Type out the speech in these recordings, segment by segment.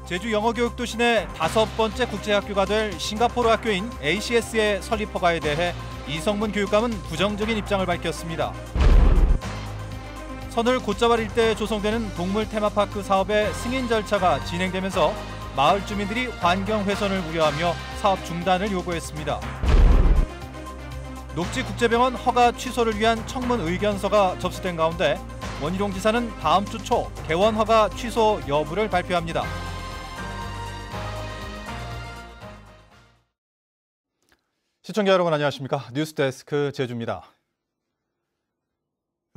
제주 영어교육도시 내 5번째 국제학교가 될 싱가포르 학교인 ACS의 설립 허가에 대해 이성문 교육감은 부정적인 입장을 밝혔습니다. 선을 곶자왈 일대에 조성되는 동물 테마파크 사업의 승인 절차가 진행되면서 마을 주민들이 환경 훼손을 우려하며 사업 중단을 요구했습니다. 녹지국제병원 허가 취소를 위한 청문 의견서가 접수된 가운데 원희룡 지사는 다음 주 초 개원 허가 취소 여부를 발표합니다. 시청자 여러분 안녕하십니까? 뉴스데스크 제주입니다.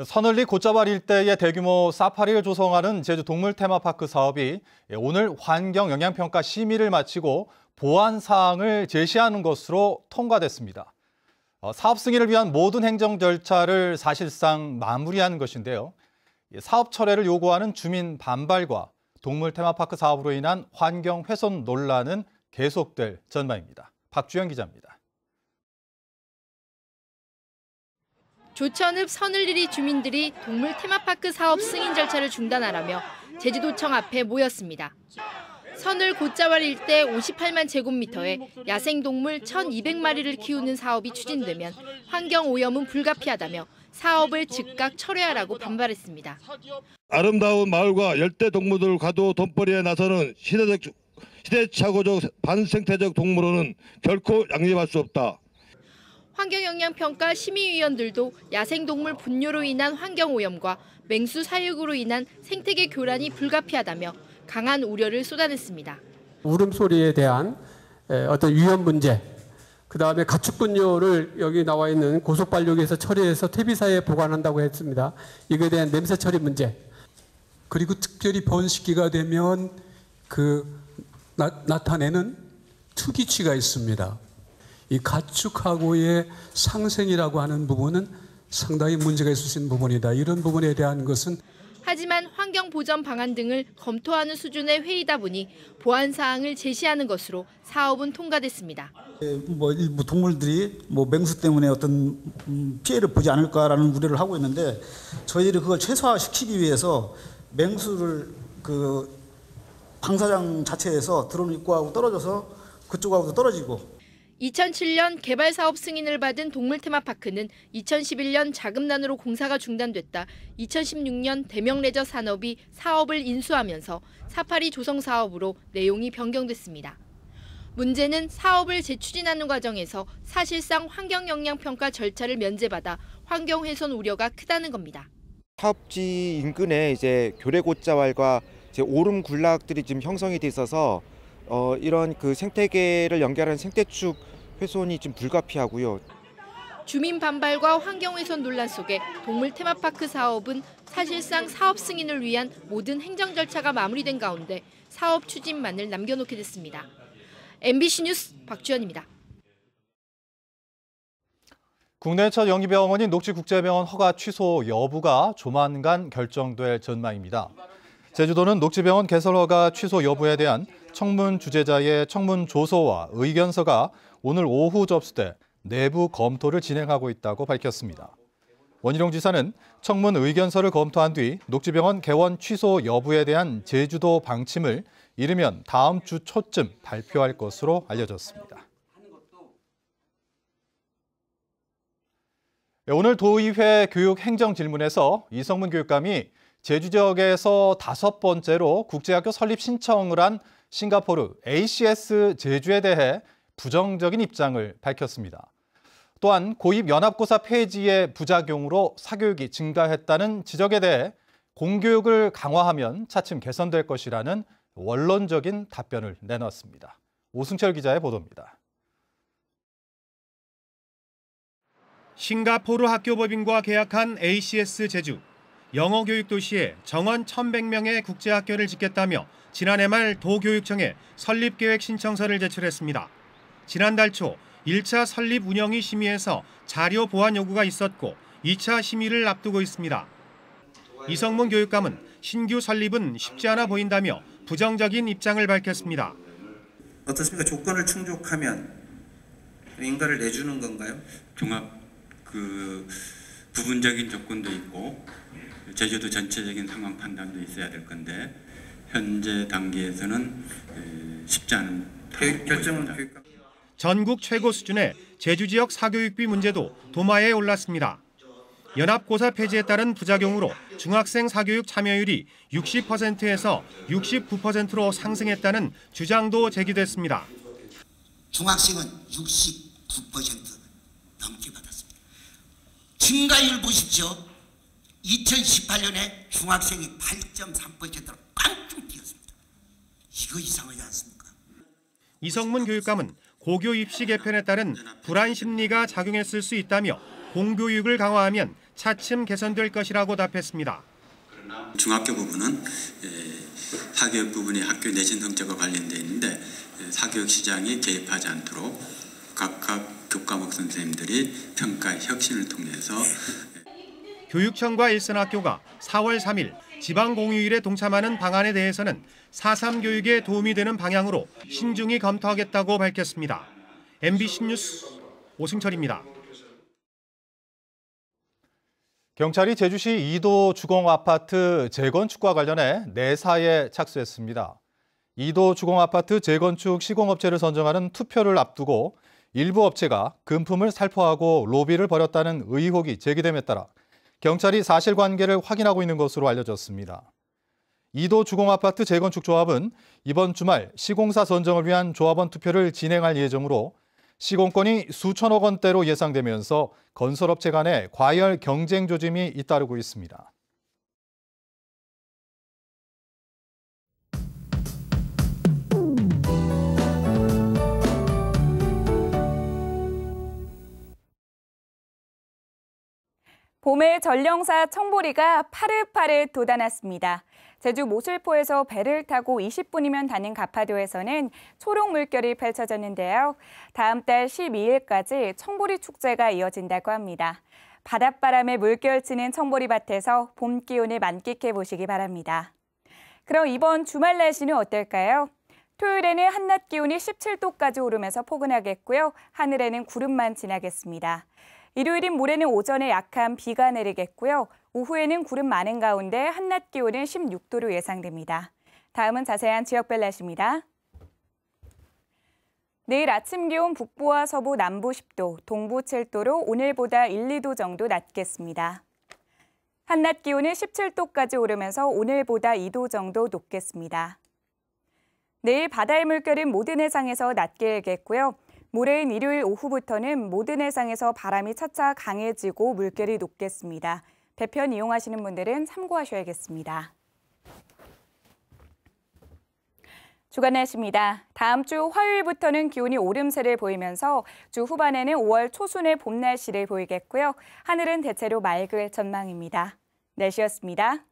서늘리 곶자왈 일대의 대규모 사파리를 조성하는 제주 동물 테마파크 사업이 오늘 환경 영향평가 심의를 마치고 보완 사항을 제시하는 것으로 통과됐습니다. 사업 승인을 위한 모든 행정 절차를 사실상 마무리한 것인데요. 사업 철회를 요구하는 주민 반발과 동물 테마파크 사업으로 인한 환경 훼손 논란은 계속될 전망입니다. 박주영 기자입니다. 조천읍 서늘리 주민들이 동물 테마파크 사업 승인 절차를 중단하라며 제주도청 앞에 모였습니다. 서늘 곶자왈 일대 58만 제곱미터에 야생동물 1,200마리를 키우는 사업이 추진되면 환경오염은 불가피하다며 사업을 즉각 철회하라고 반발했습니다. 아름다운 마을과 열대동물들 과도 돈벌이에 나서는 시대착오적 반생태적 동물원은 결코 양립할 수 없다. 환경영향평가 심의위원들도 야생동물 분뇨로 인한 환경오염과 맹수 사육으로 인한 생태계 교란이 불가피하다며 강한 우려를 쏟아냈습니다. 울음소리에 대한 어떤 위험 문제, 그다음에 가축분뇨를 여기 나와 있는 고속발육에서 처리해서 퇴비사에 보관한다고 했습니다. 이거에 대한 냄새 처리 문제. 그리고 특별히 번식기가 되면 나타내는 특이치가 있습니다. 이 가축하고의 상생이라고 하는 부분은 상당히 문제가 있을 수 있는 부분이다. 이런 부분에 대한 것은 하지만 환경보전 방안 등을 검토하는 수준의 회의다 보니 보완 사항을 제시하는 것으로 사업은 통과됐습니다. 일부 동물들이 맹수 때문에 어떤 피해를 보지 않을까라는 우려를 하고 있는데 저희들이 그걸 최소화시키기 위해서 맹수를 방사장 자체에서 드론 입구하고 떨어져서 그쪽하고도 떨어지고 2007년 개발사업 승인을 받은 동물 테마파크는 2011년 자금난으로 공사가 중단됐다 2016년 대명레저 산업이 사업을 인수하면서 사파리 조성 사업으로 내용이 변경됐습니다. 문제는 사업을 재추진하는 과정에서 사실상 환경영향평가 절차를 면제받아 환경훼손 우려가 크다는 겁니다. 사업지 인근에 이제 교래곶자왈과 오름 군락들이 지금 형성이 돼 있어서 이런 생태계를 연결하는 생태축 훼손이 지금 불가피하고요. 주민 반발과 환경훼손 논란 속에 동물 테마파크 사업은 사실상 사업 승인을 위한 모든 행정 절차가 마무리된 가운데 사업 추진만을 남겨놓게 됐습니다. MBC 뉴스 박주연입니다. 국내 첫 영리병원인 녹지국제병원 허가 취소 여부가 조만간 결정될 전망입니다. 제주도는 녹지병원 개설 허가 취소 여부에 대한 청문 주재자의 청문 조서와 의견서가 오늘 오후 접수돼 내부 검토를 진행하고 있다고 밝혔습니다. 원희룡 지사는 청문 의견서를 검토한 뒤 녹지병원 개원 취소 여부에 대한 제주도 방침을 이르면 다음 주 초쯤 발표할 것으로 알려졌습니다. 오늘 도의회 교육행정질문에서 이성문 교육감이 제주 지역에서 5번째로 국제학교 설립 신청을 한 싱가포르 ACS 제주에 대해 부정적인 입장을 밝혔습니다. 또한 고입 연합고사 폐지의 부작용으로 사교육이 증가했다는 지적에 대해 공교육을 강화하면 차츰 개선될 것이라는 원론적인 답변을 내놨습니다. 오승철 기자의 보도입니다. 싱가포르 학교법인과 계약한 ACS 제주. 영어교육도시에 정원 1,100명의 국제학교를 짓겠다며 지난해 말 도교육청에 설립계획 신청서를 제출했습니다. 지난달 초 1차 설립 운영위 심의에서 자료 보완 요구가 있었고 2차 심의를 앞두고 있습니다. 이성문 교육감은 신규 설립은 쉽지 않아 보인다며 부정적인 입장을 밝혔습니다. 어떻습니까? 조건을 충족하면 인가를 내주는 건가요? 종합 부분적인 조건도 있고 제주도 전체적인 상황 판단도 있어야 될 건데 현재 단계에서는 쉽지 않은 결정은 전국 최고 수준의 제주 지역 사교육비 문제도 도마에 올랐습니다. 연합고사 폐지에 따른 부작용으로 중학생 사교육 참여율이 60%에서 69%로 상승했다는 주장도 제기됐습니다. 중학생은 69% 넘게 받았습니다. 증가율 보십시오. 2018년에 중학생이 8.3%로 깡총 뛰었습니다. 이거 이상하지 않습니까? 이성문 교육감은 고교 입시 개편에 따른 불안 심리가 작용했을 수 있다며 공교육을 강화하면 차츰 개선될 것이라고 답했습니다. 중학교 부분은 사교육 부분이 학교 내신 성적과 관련되어 있는데 사교육 시장이 개입하지 않도록 각각 교과목 선생님들이 평가 혁신을 통해서 교육청과 일선학교가 4월 3일 지방공휴일에 동참하는 방안에 대해서는 4.3 교육에 도움이 되는 방향으로 신중히 검토하겠다고 밝혔습니다. MBC 뉴스 오승철입니다. 경찰이 제주시 이도 주공아파트 재건축과 관련해 내사에 착수했습니다. 이도 주공아파트 재건축 시공업체를 선정하는 투표를 앞두고 일부 업체가 금품을 살포하고 로비를 벌였다는 의혹이 제기됨에 따라 경찰이 사실관계를 확인하고 있는 것으로 알려졌습니다. 이도 주공아파트 재건축 조합은 이번 주말 시공사 선정을 위한 조합원 투표를 진행할 예정으로 시공권이 수천억 원대로 예상되면서 건설업체 간의 과열 경쟁 조짐이 잇따르고 있습니다. 봄의 전령사 청보리가 파릇파릇 돋아났습니다. 제주 모슬포에서 배를 타고 20분이면 닿는 가파도에서는 초록 물결이 펼쳐졌는데요. 다음 달 12일까지 청보리 축제가 이어진다고 합니다. 바닷바람에 물결치는 청보리밭에서 봄 기온을 만끽해 보시기 바랍니다. 그럼 이번 주말 날씨는 어떨까요? 토요일에는 한낮 기온이 17도까지 오르면서 포근하겠고요. 하늘에는 구름만 지나겠습니다. 일요일인 모레는 오전에 약한 비가 내리겠고요. 오후에는 구름 많은 가운데 한낮 기온은 16도로 예상됩니다. 다음은 자세한 지역별 날씨입니다. 내일 아침 기온 북부와 서부, 남부 10도, 동부 7도로 오늘보다 1, 2도 정도 낮겠습니다. 한낮 기온은 17도까지 오르면서 오늘보다 2도 정도 높겠습니다. 내일 바다의 물결은 모든 해상에서 낮게 일겠고요. 모레인 일요일 오후부터는 모든 해상에서 바람이 차차 강해지고 물결이 높겠습니다. 배편 이용하시는 분들은 참고하셔야겠습니다. 주간 날씨입니다. 다음 주 화요일부터는 기온이 오름세를 보이면서 주 후반에는 5월 초순의 봄 날씨를 보이겠고요. 하늘은 대체로 맑을 전망입니다. 날씨였습니다.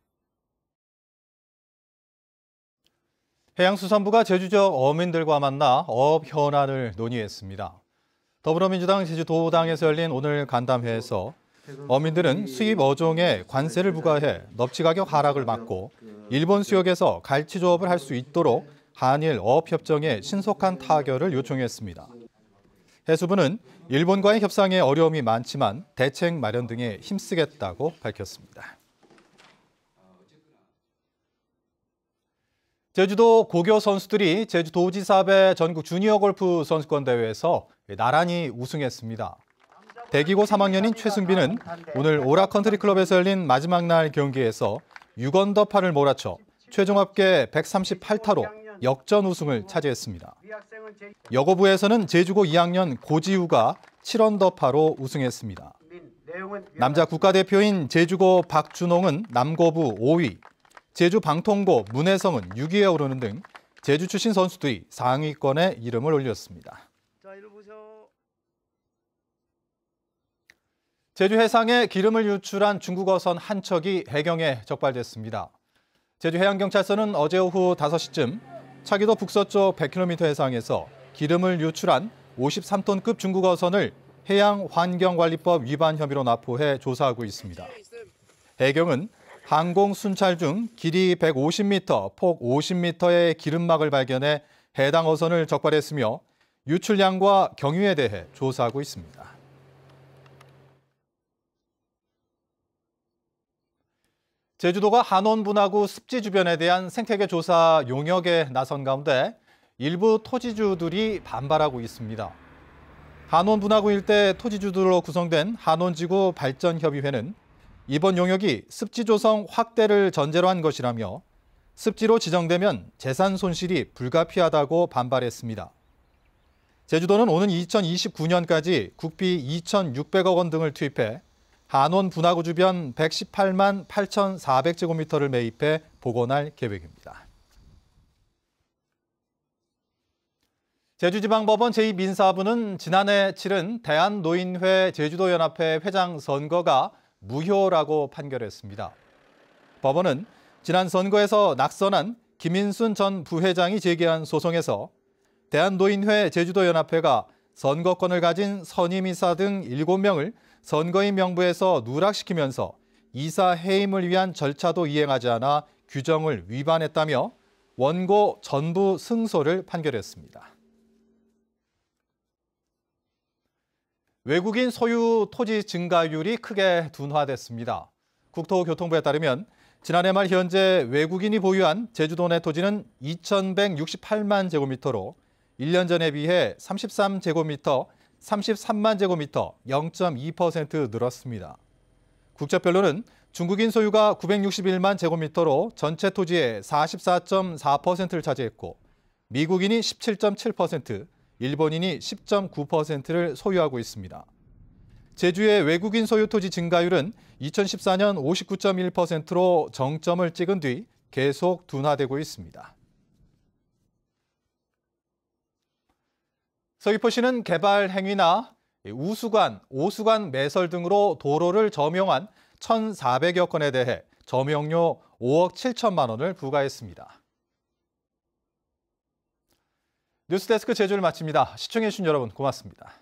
해양수산부가 제주 지역 어민들과 만나 어업 현안을 논의했습니다. 더불어민주당 제주도당에서 열린 오늘 간담회에서 어민들은 수입 어종에 관세를 부과해 넙치 가격 하락을 막고 일본 수역에서 갈치 조업을 할 수 있도록 한일 어업협정에 신속한 타결을 요청했습니다. 해수부는 일본과의 협상에 어려움이 많지만 대책 마련 등에 힘쓰겠다고 밝혔습니다. 제주도 고교 선수들이 제주도지사배 전국 주니어 골프 선수권 대회에서 나란히 우승했습니다. 대기고 3학년인 최승빈은 오늘 오라컨트리클럽에서 열린 마지막 날 경기에서 6언더파를 몰아쳐 최종 합계 138타로 역전 우승을 차지했습니다. 여고부에서는 제주고 2학년 고지우가 7언더파로 우승했습니다. 남자 국가대표인 제주고 박준홍은 남고부 5위, 제주 방통고 문혜성은 6위에 오르는 등 제주 출신 선수들이 상위권에 이름을 올렸습니다. 제주 해상에 기름을 유출한 중국 어선 한 척이 해경에 적발됐습니다. 제주 해양경찰서는 어제 오후 5시쯤 차기도 북서쪽 100km 해상에서 기름을 유출한 53톤급 중국 어선을 해양환경관리법 위반 혐의로 납포해 조사하고 있습니다. 해경은 항공 순찰 중 길이 150m, 폭 50m의 기름막을 발견해 해당 어선을 적발했으며 유출량과 경위에 대해 조사하고 있습니다. 제주도가 한원 분화구 습지 주변에 대한 생태계 조사 용역에 나선 가운데 일부 토지주들이 반발하고 있습니다. 한원 분화구 일대 토지주들로 구성된 한원지구 발전협의회는 이번 용역이 습지 조성 확대를 전제로 한 것이라며 습지로 지정되면 재산 손실이 불가피하다고 반발했습니다. 제주도는 오는 2029년까지 국비 2,600억 원 등을 투입해 한원 분화구 주변 118만 8,400제곱미터를 매입해 복원할 계획입니다. 제주지방법원 제2민사부는 지난해 치른 대한노인회 제주도연합회 회장 선거가 무효라고 판결했습니다. 법원은 지난 선거에서 낙선한 김인순 전 부회장이 제기한 소송에서 대한노인회 제주도연합회가 선거권을 가진 선임이사 등 7명을 선거인 명부에서 누락시키면서 이사 해임을 위한 절차도 이행하지 않아 규정을 위반했다며 원고 전부 승소를 판결했습니다. 외국인 소유 토지 증가율이 크게 둔화됐습니다. 국토교통부에 따르면 지난해 말 현재 외국인이 보유한 제주도 내 토지는 2,168만 제곱미터로 1년 전에 비해 33만 제곱미터 0.2% 늘었습니다. 국적별로는 중국인 소유가 961만 제곱미터로 전체 토지의 44.4%를 차지했고 미국인이 17.7%, 일본인이 10.9%를 소유하고 있습니다. 제주의 외국인 소유 토지 증가율은 2014년 59.1%로 정점을 찍은 뒤 계속 둔화되고 있습니다. 서귀포시는 개발 행위나 우수관, 오수관 매설 등으로 도로를 점용한 1,400여 건에 대해 점용료 5억 7천만 원을 부과했습니다. 뉴스데스크 제주를 마칩니다. 시청해주신 여러분 고맙습니다.